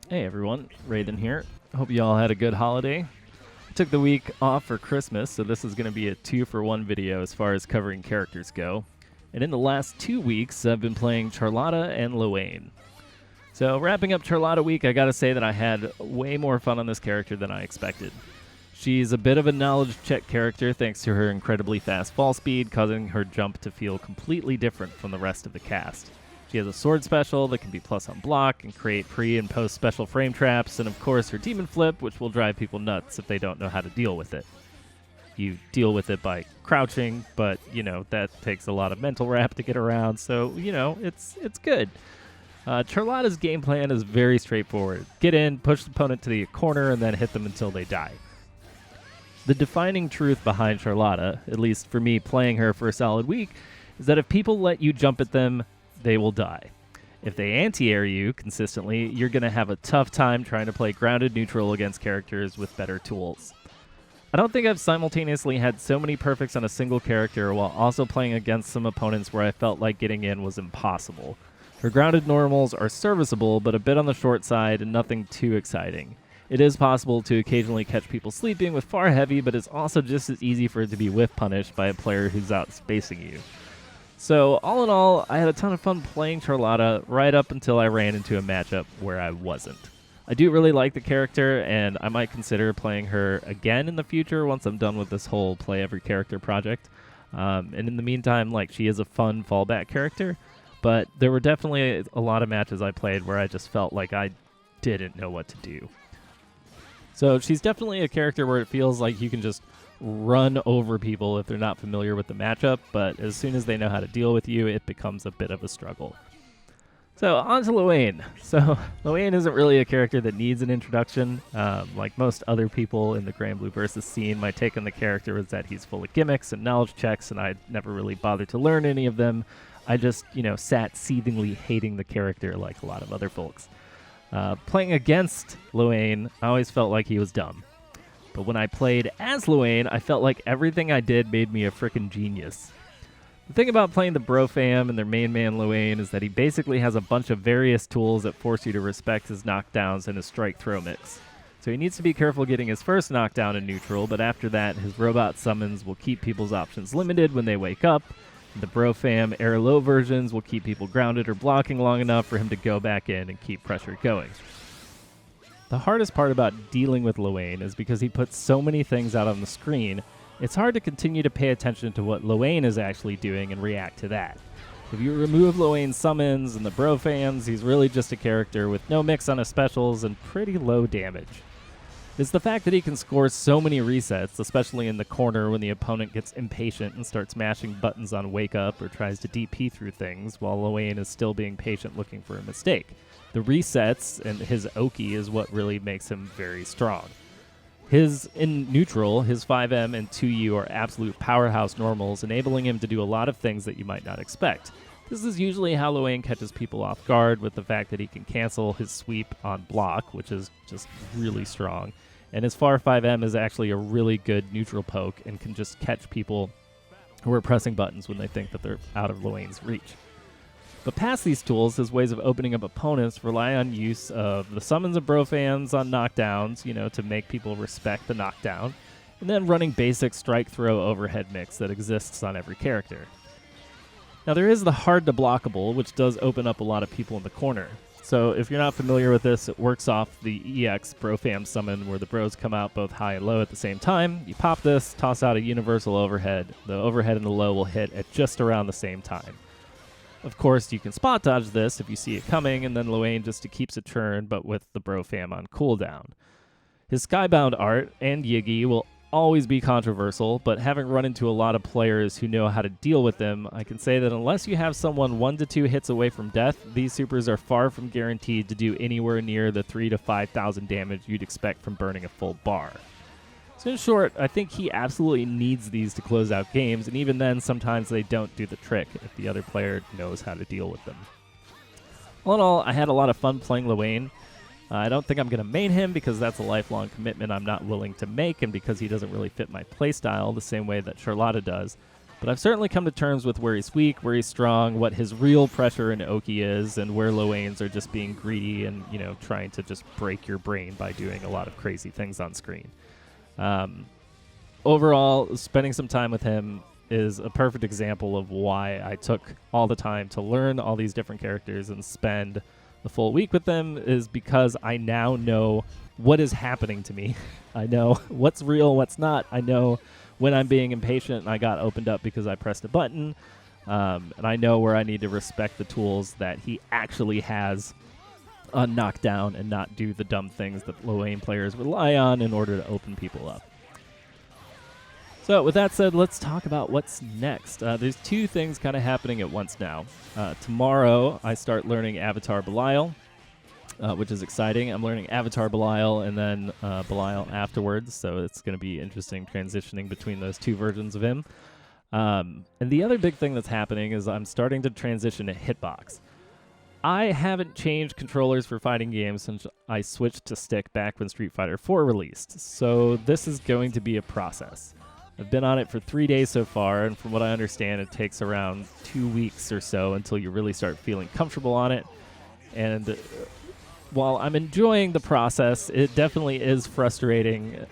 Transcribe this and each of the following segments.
Hey everyone, Raidhyn here. Hope you all had a good holiday. I took the week off for Christmas, so this is going to be a 2-for-1 video as far as covering characters go. And in the last 2 weeks, I've been playing Charlotta and Lowain. So wrapping up Charlotta week, I gotta say that I had way more fun on this character than I expected. She's a bit of a knowledge check character thanks to her incredibly fast fall speed, causing her jump to feel completely different from the rest of the cast. She has a sword special that can be plus on block and create pre and post special frame traps, and of course her demon flip, which will drive people nuts if they don't know how to deal with it. You deal with it by crouching, but, that takes a lot of mental rap to get around, so, it's good. Charlotta's game plan is very straightforward. Get in, push the opponent to the corner, and then hit them until they die. The defining truth behind Charlotta, at least for me playing her for a solid week, is that if people let you jump at them, they will die. If they anti-air you consistently, you're going to have a tough time trying to play grounded neutral against characters with better tools. I don't think I've simultaneously had so many perfects on a single character while also playing against some opponents where I felt like getting in was impossible. Her grounded normals are serviceable, but a bit on the short side and nothing too exciting. It is possible to occasionally catch people sleeping with far heavy, but it's also just as easy for it to be whiff punished by a player who's outspacing you. So, all in all, I had a ton of fun playing Charlotta right up until I ran into a matchup where I wasn't. I do really like the character, and I might consider playing her again in the future once I'm done with this whole play every character project. And in the meantime, she is a fun fallback character, but there were definitely a lot of matches I played where I just felt like I didn't know what to do. So she's definitely a character where it feels like you can just run over people if they're not familiar with the matchup, but as soon as they know how to deal with you, it becomes a bit of a struggle. So, on to Lowain. So, Lowain isn't really a character that needs an introduction. Like most other people in the Grand Blue Versus scene, my take on the character was that he's full of gimmicks and knowledge checks, and I never really bothered to learn any of them. I just, sat seethingly hating the character like a lot of other folks. Playing against Lowain, I always felt like he was dumb. But when I played as Lowain, I felt like everything I did made me a frickin' genius. The thing about playing the bro fam and their main man Lowain is that he basically has a bunch of various tools that force you to respect his knockdowns and his strike throw mix. So he needs to be careful getting his first knockdown in neutral, but after that, his robot summons will keep people's options limited when they wake up. The bro fam air low versions will keep people grounded or blocking long enough for him to go back in and keep pressure going. The hardest part about dealing with Lowain is because he puts so many things out on the screen, it's hard to continue to pay attention to what Lowain is actually doing and react to that. If you remove Lowain's summons and the bro fans, he's really just a character with no mix on his specials and pretty low damage. It's the fact that he can score so many resets, especially in the corner when the opponent gets impatient and starts mashing buttons on wake up or tries to DP through things while Lowain is still being patient looking for a mistake. The resets and his Oki is what really makes him very strong. In neutral, his 5M and 2U are absolute powerhouse normals, enabling him to do a lot of things that you might not expect. This is usually how Lowain catches people off guard, with the fact that he can cancel his sweep on block, which is just really strong. And his far 5M is actually a really good neutral poke and can just catch people who are pressing buttons when they think that they're out of Lowain's reach. But past these tools, his ways of opening up opponents rely on use of the summons of bro fans on knockdowns, to make people respect the knockdown, and then running basic strike throw overhead mix that exists on every character. Now there is the hard to blockable, which does open up a lot of people in the corner. So if you're not familiar with this, it works off the EX bro fam summon where the bros come out both high and low at the same time. You pop this, toss out a universal overhead. The overhead and the low will hit at just around the same time. Of course, you can spot dodge this if you see it coming, and then Lowain just keeps a turn, but with the bro fam on cooldown. His Skybound art and Yiggy will always be controversial, but having run into a lot of players who know how to deal with them, I can say that unless you have someone 1 to 2 hits away from death, these supers are far from guaranteed to do anywhere near the 3,000 to 5,000 damage you'd expect from burning a full bar. So in short, I think he absolutely needs these to close out games, and even then, sometimes they don't do the trick if the other player knows how to deal with them. All in all, I had a lot of fun playing Lowain. I don't think I'm going to main him because that's a lifelong commitment I'm not willing to make, and because he doesn't really fit my playstyle the same way that Charlotta does. But I've certainly come to terms with where he's weak, where he's strong, what his real pressure in Oki is, and where Lowains are just being greedy and, you know, trying to just break your brain by doing a lot of crazy things on screen. Overall, spending some time with him is a perfect example of why I took all the time to learn all these different characters and spend the full week with them, is because I now know what is happening to me. I know what's real, what's not. I know when I'm being impatient and I got opened up because I pressed a button, and I know where I need to respect the tools that he actually has on knockdown and not do the dumb things that Lowain players rely on in order to open people up. So with that said, let's talk about what's next. There's two things kind of happening at once now. Tomorrow, I start learning Avatar Belial, which is exciting. I'm learning Avatar Belial and then Belial afterwards, so it's going to be interesting transitioning between those two versions of him. And the other big thing that's happening is I'm starting to transition to hitbox. I haven't changed controllers for fighting games since I switched to stick back when Street Fighter 4 released, so this is going to be a process. I've been on it for 3 days so far, and from what I understand, it takes around 2 weeks or so until you really start feeling comfortable on it. And while I'm enjoying the process, it definitely is frustrating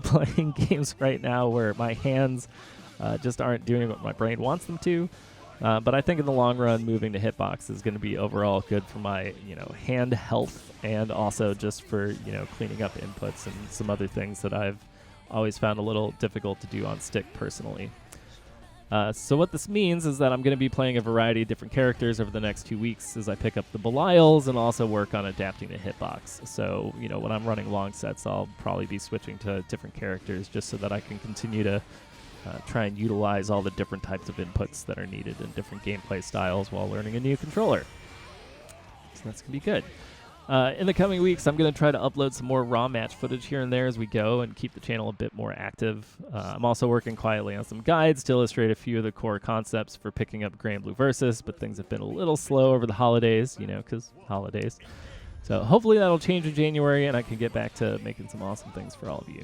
playing games right now where my hands just aren't doing what my brain wants them to. But I think in the long run, moving to hitbox is going to be overall good for my, hand health, and also just for, cleaning up inputs and some other things that I've always found a little difficult to do on stick personally. So what this means is that I'm going to be playing a variety of different characters over the next 2 weeks as I pick up the Belials and also work on adapting to hitbox. So, when I'm running long sets, I'll probably be switching to different characters just so that I can continue to try and utilize all the different types of inputs that are needed in different gameplay styles while learning a new controller. So that's going to be good. In the coming weeks, I'm going to try to upload some more raw match footage here and there as we go and keep the channel a bit more active. I'm also working quietly on some guides to illustrate a few of the core concepts for picking up Grand Blue Versus, but things have been a little slow over the holidays, because holidays. So hopefully that'll change in January and I can get back to making some awesome things for all of you.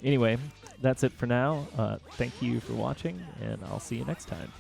Anyway, that's it for now. Thank you for watching, and I'll see you next time.